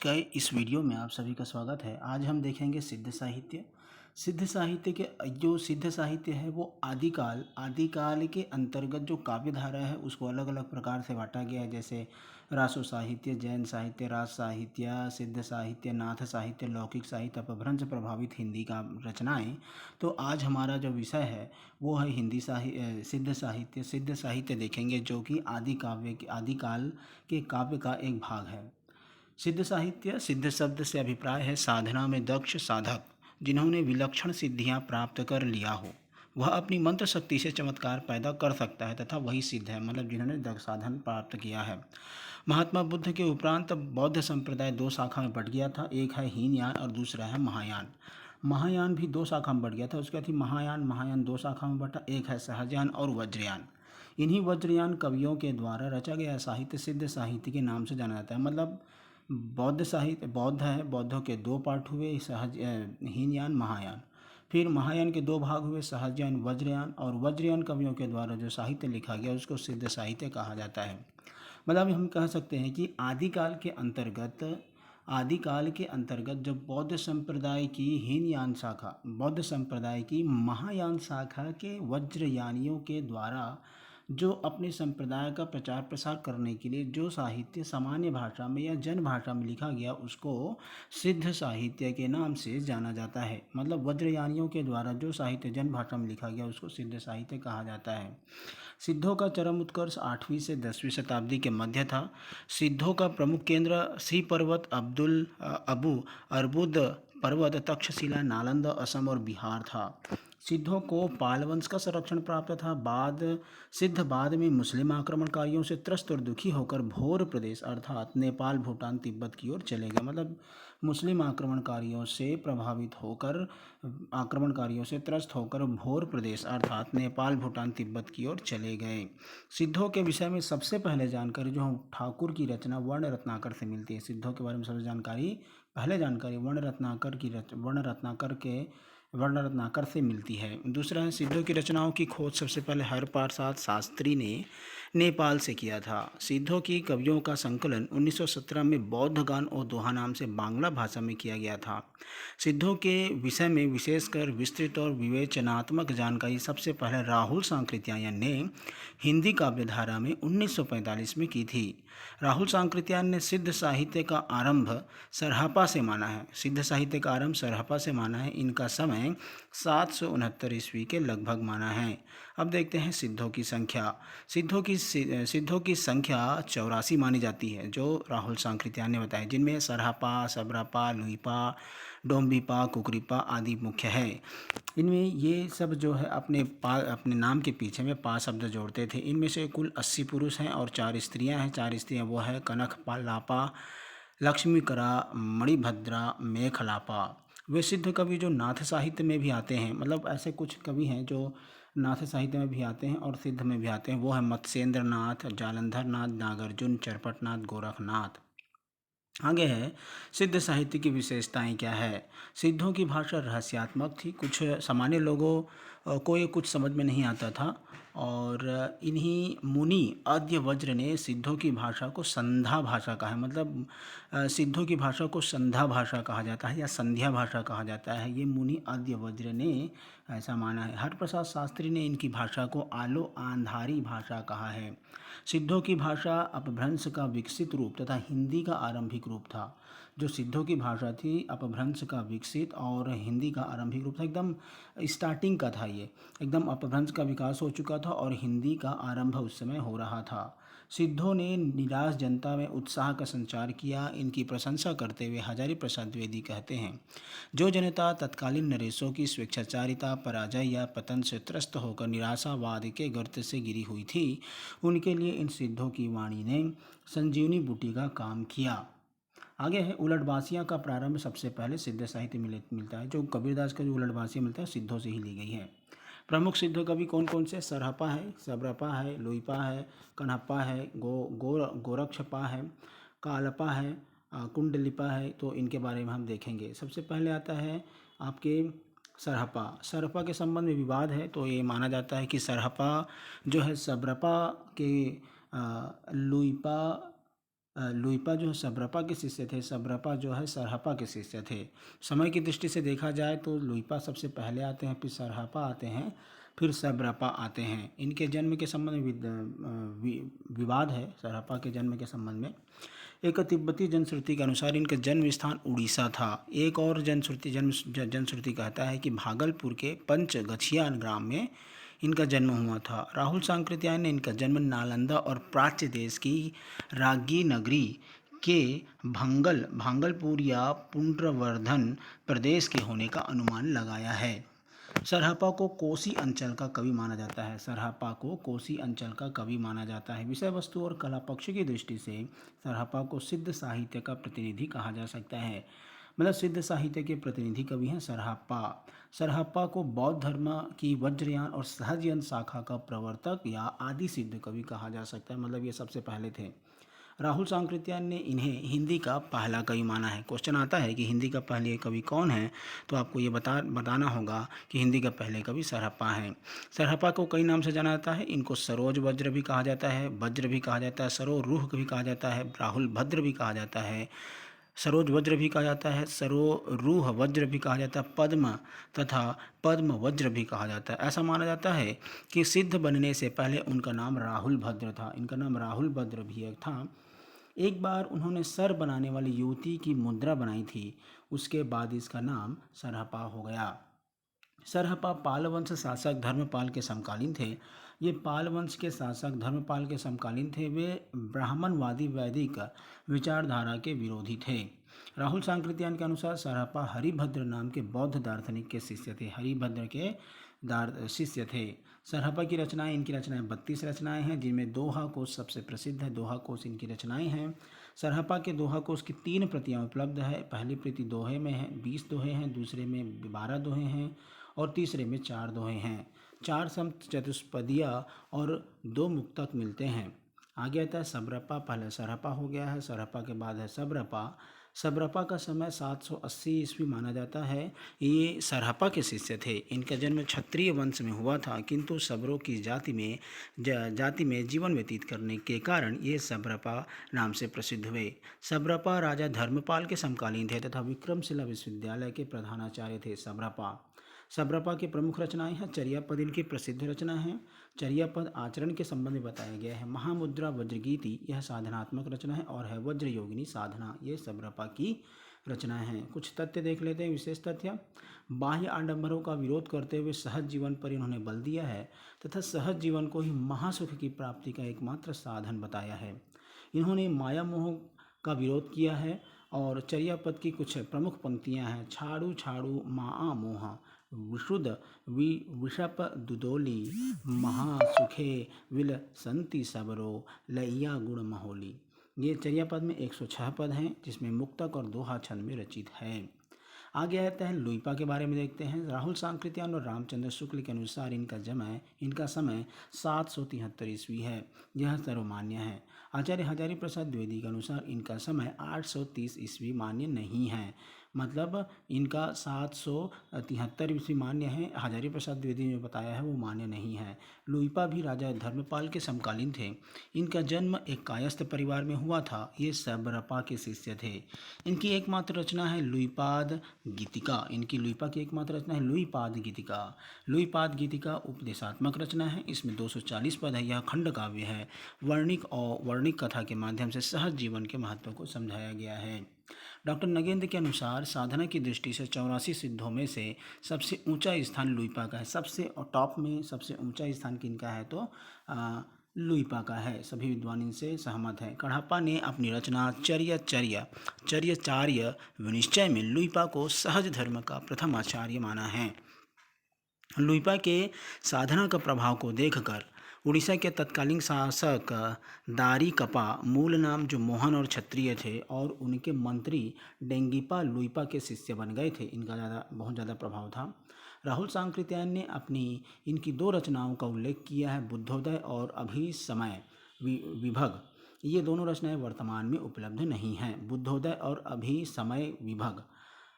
के इस वीडियो में आप सभी का स्वागत है। आज हम देखेंगे सिद्ध साहित्य। सिद्ध साहित्य के जो सिद्ध साहित्य है वो आदिकाल के अंतर्गत जो काव्य धारा है उसको अलग अलग प्रकार से बांटा गया है। जैसे रासो साहित्य, जैन साहित्य, रास साहित्य, सिद्ध साहित्य, नाथ साहित्य, लौकिक साहित्य, अपभ्रंश प्रभावित हिंदी का रचनाएँ। तो आज हमारा जो विषय है वो है सिद्ध साहित्य। सिद्ध साहित्य देखेंगे जो कि आदिकाल के काव्य का एक भाग है। सिद्ध साहित्य, सिद्ध शब्द से अभिप्राय है साधना में दक्ष साधक, जिन्होंने विलक्षण सिद्धियां प्राप्त कर लिया हो। वह अपनी मंत्र शक्ति से चमत्कार पैदा कर सकता है तथा वही सिद्ध है, मतलब जिन्होंने दक्ष साधन प्राप्त किया है। महात्मा बुद्ध के उपरांत बौद्ध संप्रदाय दो शाखा में बट गया था। एक है हीनयान और दूसरा है महायान। महायान भी दो शाखा में बट गया था। उसके बाद महायान दो शाखा में बटा। एक है सहजयान और वज्रयान। इन्हीं वज्रयान कवियों के द्वारा रचा गया साहित्य सिद्ध साहित्य के नाम से जाना जाता है। मतलब बौद्ध साहित्य, बौद्ध है, बौद्धों के दो पार्ट हुए, हीनयान, महायान। फिर महायान के दो भाग हुए, सहजयान, वज्रयान। और वज्रयान कवियों के द्वारा जो साहित्य लिखा गया उसको सिद्ध साहित्य कहा जाता है। मतलब हम कह सकते हैं कि आदिकाल के अंतर्गत जो बौद्ध संप्रदाय की हीनयान शाखा, बौद्ध संप्रदाय की महायान शाखा के वज्रयानियों के द्वारा जो अपने संप्रदाय का प्रचार प्रसार करने के लिए जो साहित्य सामान्य भाषा में या जन भाषा में लिखा गया उसको सिद्ध साहित्य के नाम से जाना जाता है। मतलब वज्रयानियों के द्वारा जो साहित्य जन भाषा में लिखा गया उसको सिद्ध साहित्य कहा जाता है। सिद्धों का चरम उत्कर्ष 8वीं से 10वीं शताब्दी के मध्य था। सिद्धों का प्रमुख केंद्र श्री पर्वत, अबू अर्बुद पर्वत, तक्षशिला, नालंदा, असम और बिहार था। सिद्धों को पाल वंश का संरक्षण प्राप्त था। बाद में मुस्लिम आक्रमणकारियों से त्रस्त और दुखी होकर भोर प्रदेश अर्थात नेपाल, भूटान, तिब्बत की ओर चले गए। मतलब मुस्लिम आक्रमणकारियों से त्रस्त होकर भोर प्रदेश अर्थात नेपाल, भूटान, तिब्बत की ओर चले गए। सिद्धों के विषय में सबसे पहले जानकारी जो हम ठाकुर की रचना वर्ण रत्नाकर से मिलती है। सिद्धों के बारे में सबसे पहले जानकारी वर्ण रत्नाकर से मिलती है। दूसरा है सिद्धों की रचनाओं की खोज सबसे पहले हरप्रसाद शास्त्री ने नेपाल से किया था। सिद्धों की कवियों का संकलन 1917 में बौद्ध गान और दोहा नाम से बांग्ला भाषा में किया गया था। सिद्धों के विषय में विशेषकर विस्तृत और विवेचनात्मक जानकारी सबसे पहले राहुल सांकृत्यायन ने हिंदी काव्यधारा में 1945 में की थी। राहुल सांकृत्यायन ने सिद्ध साहित्य का आरंभ सरहपा से माना है। इनका समय 769 ईस्वी के लगभग माना है। अब देखते हैं सिद्धों की संख्या। सिद्धों की संख्या 84 मानी जाती है, जो राहुल सांकृत्यायन ने बताया, जिनमें सरहपा, सबरपा, लुइपा, डोम्बिपा, कुकरीपा आदि मुख्य है। इनमें ये सब जो है अपने नाम के पीछे में पा शब्द जोड़ते थे। इनमें से कुल 80 पुरुष हैं और 4 स्त्रियां हैं। 4 स्त्रियां वो है कनक लापा, लक्ष्मीकरा, मणिभद्रा, मेखलापा। वे सिद्ध कवि जो नाथ साहित्य में भी आते हैं, मतलब ऐसे कुछ कवि हैं जो नाथ साहित्य में भी आते हैं और सिद्ध में भी आते हैं। वो है मत्स्येंद्र नाथ, जालंधर नाथ, नागार्जुन, चरपटनाथ, गोरखनाथ। आगे है सिद्ध साहित्य की विशेषताएं क्या है। सिद्धों की भाषा रहस्यात्मक थी। कुछ सामान्य लोगों को ये कुछ समझ में नहीं आता था और इन्हीं मुनि आद्य वज्र ने सिद्धों की भाषा को संध्या भाषा कहा है। मतलब सिद्धों की भाषा को संध्या भाषा कहा जाता है या संध्या भाषा कहा जाता है। ये मुनि आद्य वज्र ने ऐसा माना है। हरप्रसाद शास्त्री ने इनकी भाषा को आलो आंधारी भाषा कहा है। सिद्धों की भाषा अपभ्रंश का विकसित रूप तथा हिंदी का आरंभिक रूप था। जो सिद्धों की भाषा थी अपभ्रंश का विकसित और हिंदी का आरंभिक रूप था। एकदम स्टार्टिंग का था ये, एकदम अपभ्रंश का विकास हो चुका था और हिंदी का आरंभ उस समय हो रहा था। सिद्धों ने निराश जनता में उत्साह का संचार किया। इनकी प्रशंसा करते हुए हजारी प्रसाद द्विवेदी कहते हैं, जो जनता तत्कालीन नरेशों की स्वेच्छाचारिता, पराजय या पतन से त्रस्त होकर निराशावाद के गर्त से गिरी हुई थी, उनके लिए इन सिद्धों की वाणी ने संजीवनी बूटी का काम किया। आगे है उलटबासियाँ का प्रारंभ सबसे पहले सिद्ध साहित्य में मिलता है। जो कबीरदास का जो उलटबासियाँ मिलता है सिद्धों से ही ली गई है। प्रमुख सिद्ध कवि कौन कौन से? सरहपा है, सबरपा है, लुइपा है, कन्हप्पा है, गोरक्षपा है, कालपा है, कुंडलिपा है। तो इनके बारे में हम देखेंगे। सबसे पहले आता है आपके सरहपा के संबंध में विवाद है। तो ये माना जाता है कि सरहपा जो है सबरपा के लुइपा लुइपा जो है सब्रपा के शिष्य थे, सब्रपा जो है सरहपा के शिष्य थे। समय की दृष्टि से देखा जाए तो लुइपा सबसे पहले आते हैं, फिर सरहपा आते हैं, फिर सब्रपा आते हैं। इनके जन्म के संबंध में विवाद है। सरहपा के जन्म के संबंध में एक तिब्बती जनश्रुति के अनुसार इनका जन्म स्थान उड़ीसा था। एक और जनश्रुति कहता है कि भागलपुर के पंचगछिया ग्राम में इनका जन्म हुआ था। राहुल सांकृत्यायन ने इनका जन्म नालंदा और प्राच्य देश की रागी नगरी के भागलपुर या पुंड्रवर्धन प्रदेश के होने का अनुमान लगाया है। सरहपा को कोसी अंचल का कवि माना जाता है। सरहपा को कोसी अंचल का कवि माना जाता है। विषय वस्तु और कला पक्ष की दृष्टि से सरहपा को सिद्ध साहित्य का प्रतिनिधि कहा जा सकता है। मतलब सिद्ध साहित्य के प्रतिनिधि कवि हैं सरहपा। सरहपा को बौद्ध धर्म की वज्रयान और सहजयान शाखा का प्रवर्तक या आदि सिद्ध कवि कहा जा सकता है। मतलब ये सबसे पहले थे। राहुल सांकृत्यायन ने इन्हें हिंदी का पहला कवि माना है। क्वेश्चन आता है कि हिंदी का पहले कवि कौन है, तो आपको ये बताना होगा कि हिंदी का पहले कवि सरहपा हैं। सरहपा को कई नाम से जाना जाता है। इनको सरोज वज्र भी कहा जाता है, वज्र भी कहा जाता है, सरोरूह भी कहा जाता है, राहुल भद्र भी कहा जाता है, सरोज वज्र भी कहा जाता है, सरोरूह वज्र भी कहा जाता है, पद्म तथा पद्म वज्र भी कहा जाता है। ऐसा माना जाता है कि सिद्ध बनने से पहले उनका नाम राहुल भद्र था। इनका नाम राहुल भद्र भी एक था। एक बार उन्होंने सर बनाने वाली युवती की मुद्रा बनाई थी, उसके बाद इसका नाम सरहपा हो गया। सरहपा पाल वंश शासक धर्मपाल के समकालीन थे। ये पाल वंश के शासक धर्मपाल के समकालीन थे। वे ब्राह्मणवादी वैदिक विचारधारा के विरोधी थे। राहुल सांकृत्यायन के अनुसार सरहपा हरिभद्र नाम के बौद्ध दार्शनिक के शिष्य थे। हरिभद्र के शिष्य थे। सरहपा की रचनाएं, इनकी रचनाएं 32 रचनाएं हैं, जिनमें दोहा कोश सबसे प्रसिद्ध है। दोहा कोश इनकी रचनाएं हैं। सरहपा के दोहा कोश की 3 प्रतियां उपलब्ध है। पहली प्रति दोहे में है, 20 दोहे हैं, दूसरे में 12 दोहे हैं और तीसरे में 4 दोहे हैं। 4 संत चतुष्पदिया और 2 मुक्तक मिलते हैं। आगे आता है सब्रपा। पहले सरहपा हो गया है, सरहपा के बाद है सब्रपा। सब्रपा का समय 780 ईस्वी माना जाता है। ये सरहपा के शिष्य थे। इनका जन्म क्षत्रिय वंश में हुआ था, किंतु सब्रों की जाति में जीवन व्यतीत करने के कारण ये सब्रपा नाम से प्रसिद्ध हुए। सब्रपा राजा धर्मपाल के समकालीन थे तथा विक्रमशिला विश्वविद्यालय के प्रधानाचार्य थे। सब्रपा की प्रमुख रचनाएं हैं। चर्यापद इनकी प्रसिद्ध रचना है। चर्यापद आचरण के संबंध में बताया गया है। महामुद्रा वज्रगीति यह साधनात्मक रचना है और है वज्र योगिनी साधना, ये सब्रपा की रचनाएं हैं। कुछ तथ्य देख लेते हैं। विशेष तथ्य, बाह्य आडंबरों का विरोध करते हुए सहज जीवन पर इन्होंने बल दिया है तथा सहज जीवन को ही महासुख की प्राप्ति का एकमात्र साधन बताया है। इन्होंने माया मोह का विरोध किया है। और चर्यापद की कुछ प्रमुख पंक्तियां हैं। छाड़ू छाड़ू मा मोहा विशुद्ध विषप दुदोली महासुखे विल संति सबरो लैया गुण महोली। ये चर्यापद में 106 पद हैं, जिसमें मुक्तक और दोहा छंद में रचित है। आगे आते हैं लुइपा के बारे में देखते हैं। राहुल सांकृत्यायन और रामचंद्र शुक्ल के अनुसार इनका समय 773 ईस्वी है। यह सर्वमान्य है। आचार्य हजारी प्रसाद द्विवेदी के अनुसार इनका समय 830 ईस्वी मान्य नहीं है। मतलब इनका 773 ईस्वी मान्य है। हजारी प्रसाद द्विवेदी ने बताया है वो मान्य नहीं है। लुइपा भी राजा धर्मपाल के समकालीन थे। इनका जन्म एक कायस्थ परिवार में हुआ था। ये सब्रपा के शिष्य थे। इनकी एकमात्र रचना है लुइपाद गीतिका। इनकी लुइपा की एकमात्र रचना है लुइपाद गीतिका। लुइपाद गीतिका उपदेशात्मक रचना है। इसमें 240 पद है। यह खंड काव्य है। वर्णिक कथा के माध्यम से सहज जीवन के महत्व को समझाया गया है। डॉक्टर नगेंद्र के अनुसार साधना की दृष्टि से 84 सिद्धों में से सबसे ऊंचा स्थान लुइपा का है। सबसे टॉप में सबसे ऊंचा स्थान किनका है, तो लुइपा का है। सभी विद्वान इनसे सहमत हैं। कढ़ाप्पा ने अपनी रचना चर्याचार्य विनिश्चय में लुइपा को सहज धर्म का प्रथम आचार्य माना है। लुइपा के साधना का प्रभाव को देखकर उड़ीसा के तत्कालीन शासक दारिकपा, मूल नाम जो मोहन और क्षत्रिय थे, और उनके मंत्री डेंगीपा लुइपा के शिष्य बन गए थे। इनका बहुत ज़्यादा प्रभाव था। राहुल सांकृत्यायन ने इनकी 2 रचनाओं का उल्लेख किया है, बुद्धोदय और अभिसमय विभग। ये दोनों रचनाएं वर्तमान में उपलब्ध नहीं हैं, बुद्धोदय और अभिसमय विभग।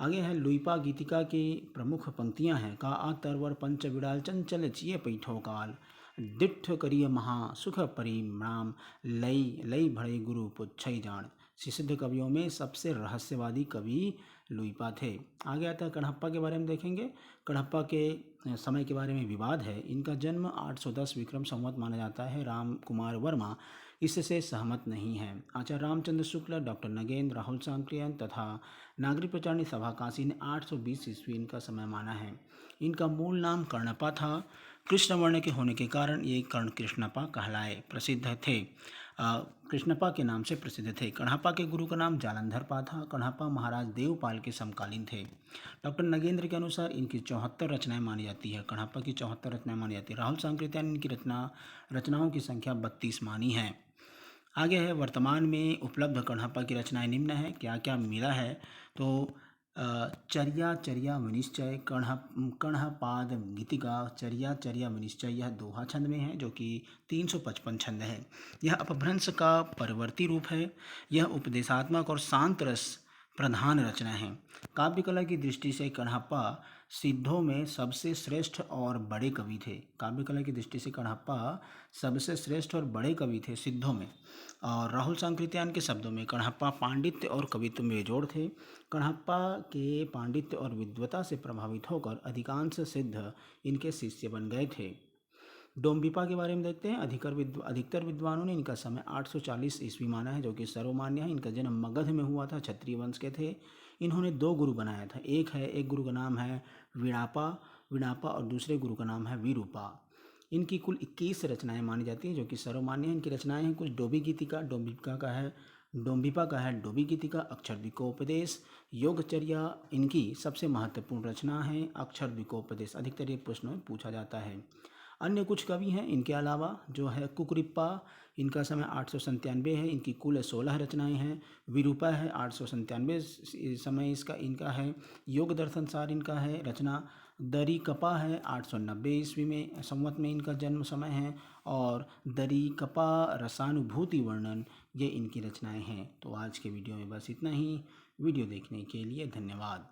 आगे है लुइपा गीतिका की प्रमुख पंक्तियां हैं। का तरवर पंच विड़ाल चंचल चिये पैठो काल, दिट्ठ करिय महा सुख परिणाम लई लई भड़े गुरु पुच्छई जान। सिद्ध कवियों में सबसे रहस्यवादी कवि लुइपा थे। आगे आता है कणहप्पा के बारे में देखेंगे। कणहप्पा के समय के बारे में विवाद है। इनका जन्म 810 विक्रम संवत माना जाता है। राम कुमार वर्मा इससे सहमत नहीं है। आचार्य रामचंद्र शुक्ल, डॉक्टर नगेंद्र, राहुल सांकृत्यायन तथा नागरिक प्रचारणी सभा काशी ने 820 ईस्वी इनका समय माना है। इनका मूल नाम कर्णप्पा था। कृष्ण वर्ण के होने के कारण ये कर्ण कृष्णप्पा कहलाए प्रसिद्ध थे। कृष्णप्पा के नाम से प्रसिद्ध थे। कणहप्पा के गुरु का नाम जालंधरपा था। कणहप्पा महाराज देवपाल के समकालीन थे। डॉक्टर नगेंद्र के अनुसार इनकी 74 रचनाएं मानी जाती है। कणहप्पा की 74 रचनाएं मानी जाती है। राहुल सांकृत्यायन इनकी रचनाओं की संख्या 32 मानी है। आगे है वर्तमान में उपलब्ध कणहप्पा की रचनाएं निम्न है। क्या क्या मिला है तो चर्या चर्या विनिश्चय, कणहपाद गीतिका, चर्या चर्या विनिश्चय, यह दोहा छंद में है जो कि 355 छंद है। यह अपभ्रंश का परवर्ती रूप है। यह उपदेशात्मक और शांत रस प्रधान रचना है। काव्य कला की दृष्टि से कणहप्पा सिद्धों में सबसे श्रेष्ठ और बड़े कवि थे। काव्य कला की दृष्टि से कणहप्पा सबसे श्रेष्ठ और बड़े कवि थे सिद्धों में। और राहुल सांकृत्यायन के शब्दों में कणहप्पा पांडित्य और कवित्व में बेजोड़ थे। कणहप्पा के पांडित्य और विद्वता से प्रभावित होकर अधिकांश सिद्ध इनके शिष्य बन गए थे। डोम्बिपा के बारे में देखते हैं। अधिकतर विद्वानों ने इनका समय 840 ईस्वी माना है जो कि सर्वमान्य है। इनका जन्म मगध में हुआ था। क्षत्रिय वंश के थे। इन्होंने 2 गुरु बनाया था। एक गुरु का नाम है विणापा और दूसरे गुरु का नाम है विरूपा। इनकी कुल 21 रचनाएं मानी जाती हैं जो कि सर्वमान्य है। इनकी रचनाएं हैं कुछ डोभी गीतिका, डोम्बिपा का है डोभी गीतिका, अक्षर द्विकोपदेश, योगचर्या इनकी सबसे महत्वपूर्ण रचना है। अक्षर द्विकोपदेश अधिकतर ये प्रश्न में पूछा जाता है। अन्य कुछ कवि हैं इनके अलावा जो है कुकुरिप्पा, इनका समय 897 है। इनकी कुल 16 रचनाएं हैं। विरूपा है 897 समय इनका है। योग दर्शन सार इनका है रचना। दरीकपा है 890 ईस्वी में संवत में इनका जन्म समय है। और दरीकपा रसानुभूति वर्णन ये इनकी रचनाएं हैं। तो आज के वीडियो में बस इतना ही। वीडियो देखने के लिए धन्यवाद।